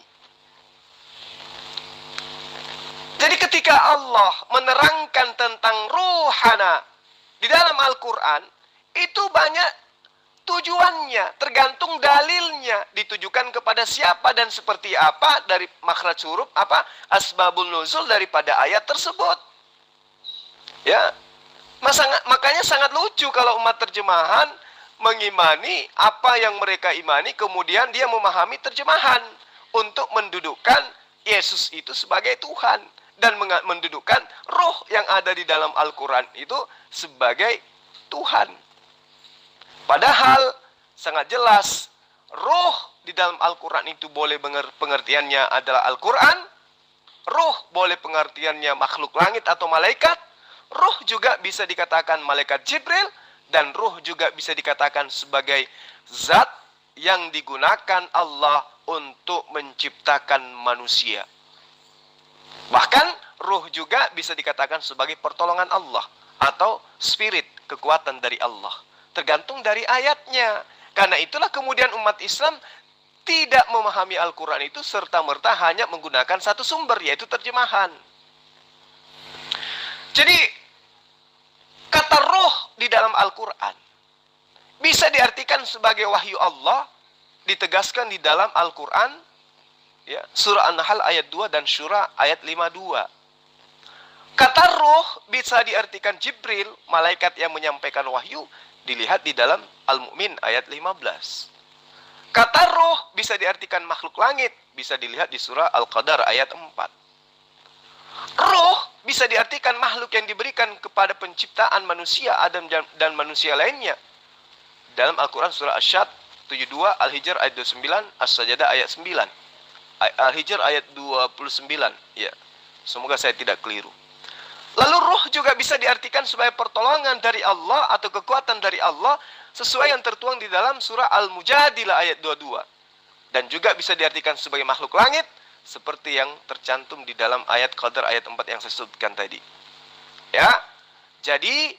Jadi ketika Allah menerangkan tentang ruhana di dalam Al-Quran, itu banyak tujuannya, tergantung dalilnya, ditujukan kepada siapa dan seperti apa dari makhraj huruf, apa asbabun nuzul daripada ayat tersebut. Ya, makanya sangat lucu kalau umat terjemahan mengimani apa yang mereka imani, kemudian dia memahami terjemahan untuk mendudukkan Yesus itu sebagai Tuhan. Dan mendudukkan roh yang ada di dalam Al-Quran itu sebagai Tuhan. Padahal sangat jelas roh di dalam Al-Quran itu boleh pengertiannya adalah Al-Quran. Roh boleh pengertiannya makhluk langit atau malaikat. Roh juga bisa dikatakan malaikat Jibril. Dan roh juga bisa dikatakan sebagai zat yang digunakan Allah untuk menciptakan manusia. Bahkan ruh juga bisa dikatakan sebagai pertolongan Allah atau spirit, kekuatan dari Allah. Tergantung dari ayatnya. Karena itulah kemudian umat Islam tidak memahami Al-Quran itu serta-merta hanya menggunakan satu sumber, yaitu terjemahan. Jadi kata ruh di dalam Al-Quran bisa diartikan sebagai wahyu Allah, ditegaskan di dalam Al-Quran. Ya, surah An-Nahl ayat 2 dan Syura ayat 52. Kata roh bisa diartikan Jibril, malaikat yang menyampaikan wahyu, dilihat di dalam Al-Mu'min ayat 15. Kata roh bisa diartikan makhluk langit, bisa dilihat di surah Al-Qadar ayat 4. Roh bisa diartikan makhluk yang diberikan kepada penciptaan manusia, Adam dan manusia lainnya. Dalam Al-Quran surah Asy-Syad 72, Al-Hijr ayat 29, As-Sajdah ayat 9. Al-Hijr ayat 29. Ya, semoga saya tidak keliru. Lalu ruh juga bisa diartikan sebagai pertolongan dari Allah atau kekuatan dari Allah sesuai yang tertuang di dalam surah Al-Mujadilah ayat 22. Dan juga bisa diartikan sebagai makhluk langit seperti yang tercantum di dalam ayat Qadar ayat 4 yang saya sebutkan tadi. Ya. Jadi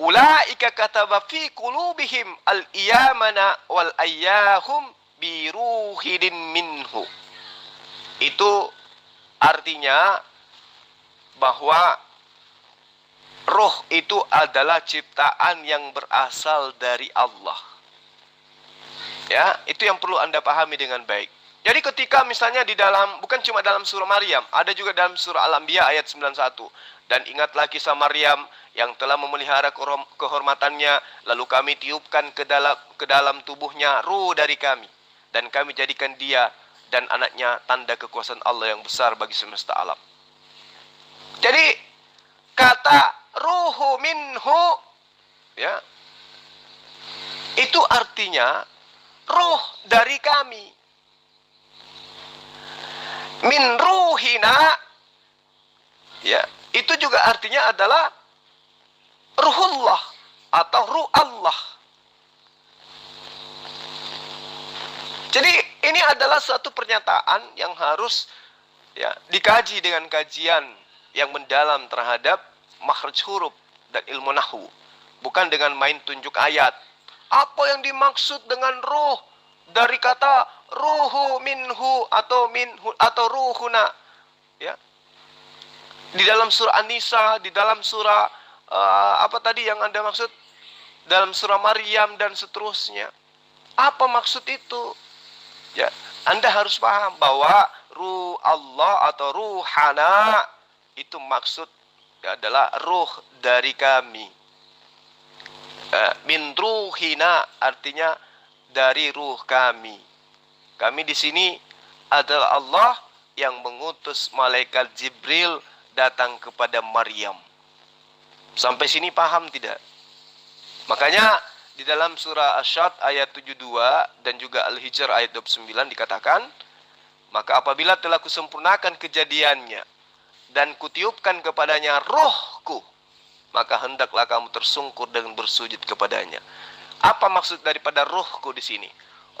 ulaika kataba fi qulubihim al-iyamana wal ayyahum biruhidin minhu. Itu artinya bahwa roh itu adalah ciptaan yang berasal dari Allah. Ya, itu yang perlu Anda pahami dengan baik. Jadi ketika misalnya di dalam, bukan cuma dalam surah Maryam, ada juga dalam surah Al-Anbiya ayat 91. Dan ingatlah kisah Maryam yang telah memelihara kehormatannya, lalu kami tiupkan ke dalam tubuhnya ruh dari kami, dan kami jadikan dia dan anaknya tanda kekuasaan Allah yang besar bagi semesta alam. Jadi kata ruhu minhu, ya, itu artinya ruh dari kami. Min ruhina, ya, itu juga artinya adalah ruhullah atau ruh Allah. Jadi ini adalah suatu pernyataan yang harus, ya, dikaji dengan kajian yang mendalam terhadap makhraj huruf dan ilmu nahwu, bukan dengan main tunjuk ayat. Apa yang dimaksud dengan ruh dari kata ruhu minhu atau ruhuna, ya, di dalam surah An-Nisa, di dalam surah apa tadi yang Anda maksud, dalam surah Maryam dan seterusnya. Apa maksud itu? Ya, Anda harus paham bahwa ruh Allah atau ruhana itu maksud adalah ruh dari kami. Min ruhina artinya dari ruh kami. Kami di sini adalah Allah yang mengutus malaikat Jibril datang kepada Maryam. Sampai sini paham tidak? Makanya di dalam surah Asy-Syadd ayat 72 dan juga Al-Hijr ayat 29 dikatakan, maka apabila telah kusempurnakan kejadiannya dan kutiupkan kepadanya rohku, maka hendaklah kamu tersungkur dan bersujud kepadanya. Apa maksud daripada rohku di sini?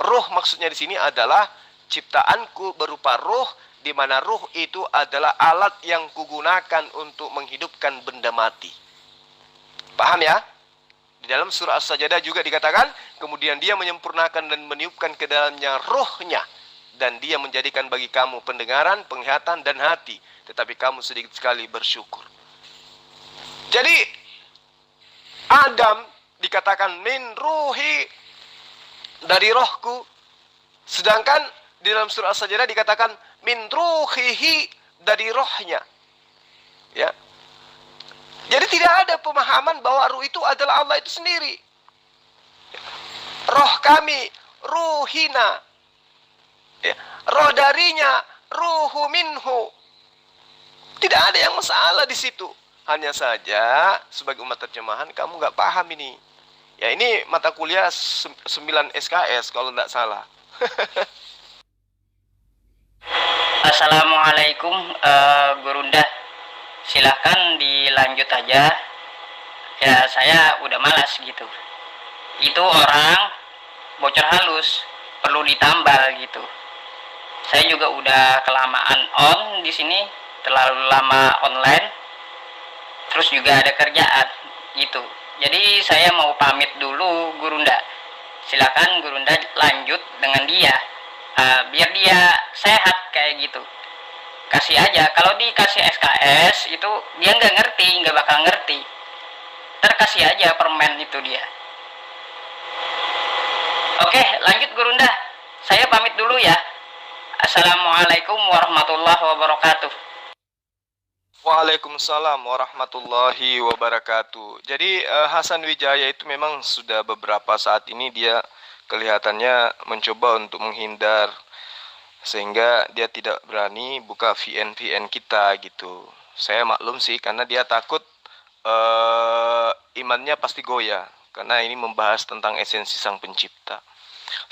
Roh maksudnya di sini adalah ciptaanku berupa roh, di mana roh itu adalah alat yang kugunakan untuk menghidupkan benda mati. Paham ya? Di dalam surah As-Sajdah juga dikatakan, kemudian dia menyempurnakan dan meniupkan ke dalamnya rohnya, dan dia menjadikan bagi kamu pendengaran, penglihatan, dan hati, tetapi kamu sedikit sekali bersyukur. Jadi Adam dikatakan min ruhi, dari rohku, sedangkan di dalam surah As-Sajdah dikatakan min ruhihi, dari rohnya. Ya. Jadi tidak ada pemahaman bahwa ruh itu adalah Allah itu sendiri. Roh kami, ruhina, ya, roh darinya, ruhu minhu. Tidak ada yang masalah di situ. Hanya saja sebagai umat terjemahan kamu nggak paham ini. Ya, ini mata kuliah 9 SKS kalau tidak salah. Assalamualaikum, Gurunda. Silahkan dilanjut aja. Ya, saya udah malas gitu. Itu orang bocor halus, perlu ditambal gitu. Saya juga udah kelamaan on di sini, terlalu lama online. Terus juga ada kerjaan gitu. Jadi saya mau pamit dulu, Gurunda. Silakan Gurunda lanjut dengan dia. Biar dia sehat kayak gitu. Kasih aja, kalau dikasih SKS itu dia nggak ngerti, nggak bakal ngerti. Terkasih aja permen itu dia. Oke, lanjut Gurunda. Saya pamit dulu ya. Assalamualaikum warahmatullahi wabarakatuh. Waalaikumsalam warahmatullahi wabarakatuh. Jadi Hasan Wijaya itu memang sudah beberapa saat ini dia kelihatannya mencoba untuk menghindar, sehingga dia tidak berani buka VN kita gitu. Saya maklum sih, karena dia takut imannya pasti goyah, karena ini membahas tentang esensi Sang Pencipta.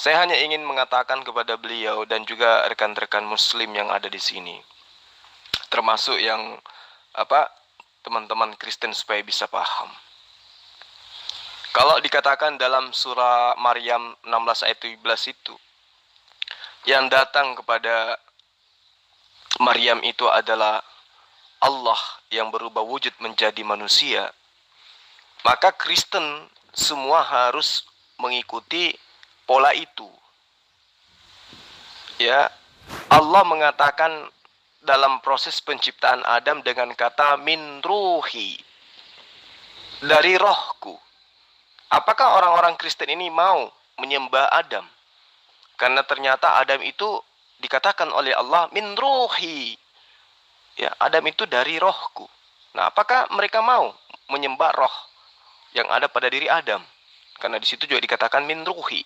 Saya hanya ingin mengatakan kepada beliau dan juga rekan-rekan Muslim yang ada di sini, termasuk yang teman-teman Kristen, supaya bisa paham. Kalau dikatakan dalam surah Maryam 16 ayat 17 itu, yang datang kepada Maryam itu adalah Allah yang berubah wujud menjadi manusia, maka Kristen semua harus mengikuti pola itu. Ya, Allah mengatakan dalam proses penciptaan Adam dengan kata min ruhi, dari rohku. Apakah orang-orang Kristen ini mau menyembah Adam? Karena ternyata Adam itu dikatakan oleh Allah min ruhi. Ya, Adam itu dari rohku. Nah, apakah mereka mau menyembah roh yang ada pada diri Adam. Karena di situ juga dikatakan min ruhi.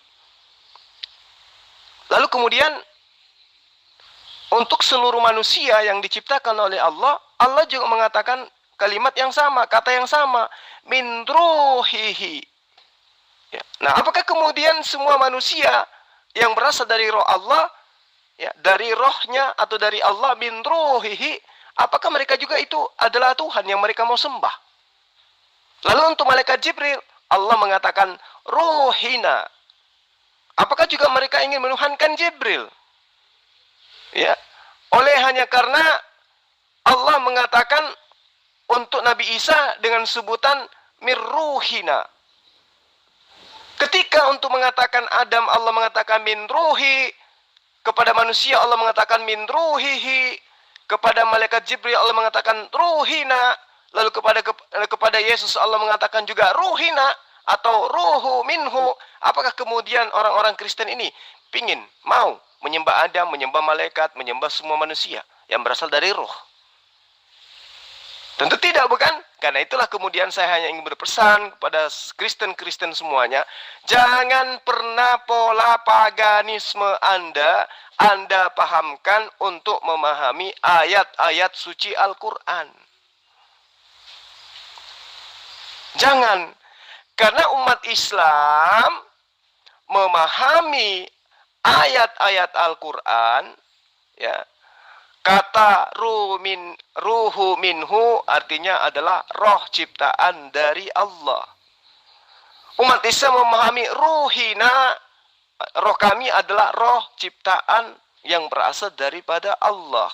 Lalu kemudian untuk seluruh manusia yang diciptakan oleh Allah, Allah juga mengatakan kalimat yang sama, kata yang sama, min ruhihi. Ya. Nah, apakah kemudian semua manusia yang berasal dari roh Allah, ya, dari rohnya atau dari Allah min ruhihi, apakah mereka juga itu adalah Tuhan yang mereka mau sembah? Lalu untuk malaikat Jibril, Allah mengatakan ruhina. Apakah juga mereka ingin menuhankan Jibril? Ya, hanya karena Allah mengatakan untuk Nabi Isa dengan sebutan mirruhina. Ketika untuk mengatakan Adam, Allah mengatakan min ruhi. Kepada manusia Allah mengatakan min ruhihi. Kepada malaikat Jibril Allah mengatakan ruhina. Lalu kepada Yesus Allah mengatakan juga ruhina atau ruhu minhu. Apakah kemudian orang-orang Kristen ini mau menyembah Adam, menyembah malaikat, menyembah semua manusia yang berasal dari roh? Tentu tidak, bukan? Karena itulah kemudian saya hanya ingin berpesan kepada Kristen-Kristen semuanya, jangan pernah pola paganisme Anda pahamkan untuk memahami ayat-ayat suci Al-Quran. Jangan, karena umat Islam memahami ayat-ayat Al-Quran, ya, kata ruhu minhu artinya adalah roh ciptaan dari Allah. Umat Islam memahami ruhina, roh kami adalah roh ciptaan yang berasal daripada Allah.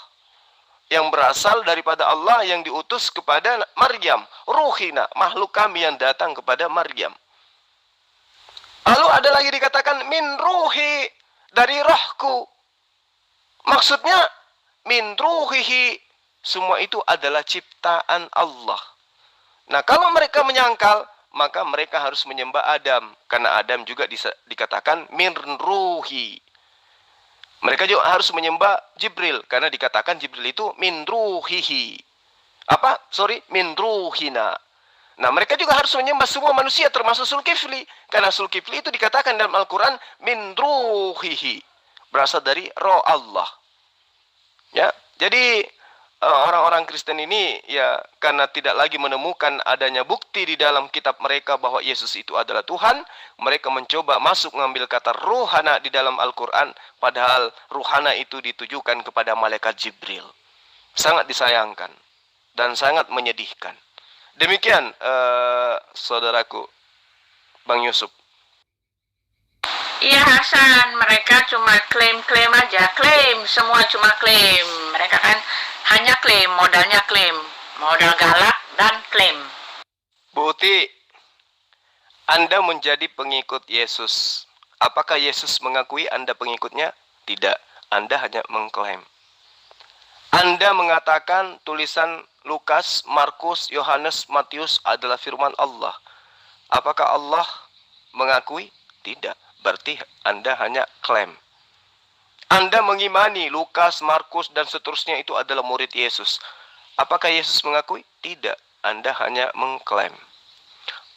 Yang berasal daripada Allah yang diutus kepada Maryam. Ruhina, makhluk kami yang datang kepada Maryam. Lalu ada lagi dikatakan min ruhi, dari rohku. Maksudnya min ruhihi, semua itu adalah ciptaan Allah. Nah, kalau mereka menyangkal, maka mereka harus menyembah Adam, karena Adam juga dikatakan min ruhi. Mereka juga harus menyembah Jibril, karena dikatakan Jibril itu min ruhihi. Min ruhina. Nah, mereka juga harus menyembah semua manusia termasuk Zulkifli, karena Zulkifli itu dikatakan dalam Al-Quran min ruhihi, berasal dari roh Allah. Ya, jadi orang-orang Kristen ini ya karena tidak lagi menemukan adanya bukti di dalam kitab mereka bahwa Yesus itu adalah Tuhan, mereka mencoba masuk mengambil kata ruhana di dalam Al-Quran, padahal ruhana itu ditujukan kepada malaikat Jibril. Sangat disayangkan dan sangat menyedihkan. Demikian saudaraku Bang Yusuf. Iya Hasan, mereka cuma klaim-klaim aja, semua cuma klaim. Mereka kan hanya klaim, modalnya klaim, modal galak dan klaim. Bu Uti, Anda menjadi pengikut Yesus. Apakah Yesus mengakui Anda pengikutnya? Tidak, Anda hanya mengklaim. Anda mengatakan tulisan Lukas, Markus, Yohanes, Matius adalah firman Allah. Apakah Allah mengakui? Tidak. Berarti Anda hanya klaim. Anda mengimani Lukas, Markus, dan seterusnya itu adalah murid Yesus. Apakah Yesus mengakui? Tidak. Anda hanya mengklaim.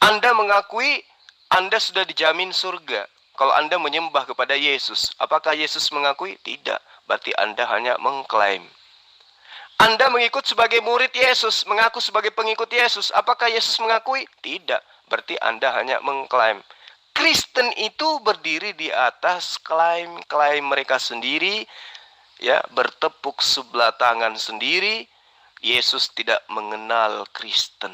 Anda mengakui Anda sudah dijamin surga kalau Anda menyembah kepada Yesus. Apakah Yesus mengakui? Tidak. Berarti Anda hanya mengklaim. Anda mengikut sebagai murid Yesus, mengaku sebagai pengikut Yesus. Apakah Yesus mengakui? Tidak. Berarti Anda hanya mengklaim. Kristen itu berdiri di atas klaim-klaim mereka sendiri, ya, bertepuk sebelah tangan sendiri. Yesus tidak mengenal Kristen.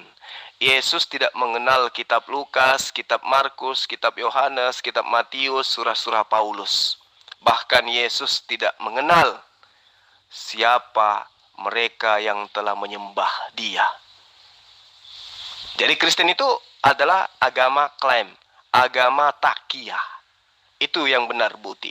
Yesus tidak mengenal kitab Lukas, kitab Markus, kitab Yohanes, kitab Matius, surah-surah Paulus. Bahkan Yesus tidak mengenal siapa mereka yang telah menyembah Dia. Jadi Kristen itu adalah agama klaim, agama takiyah. Itu yang benar, Buti.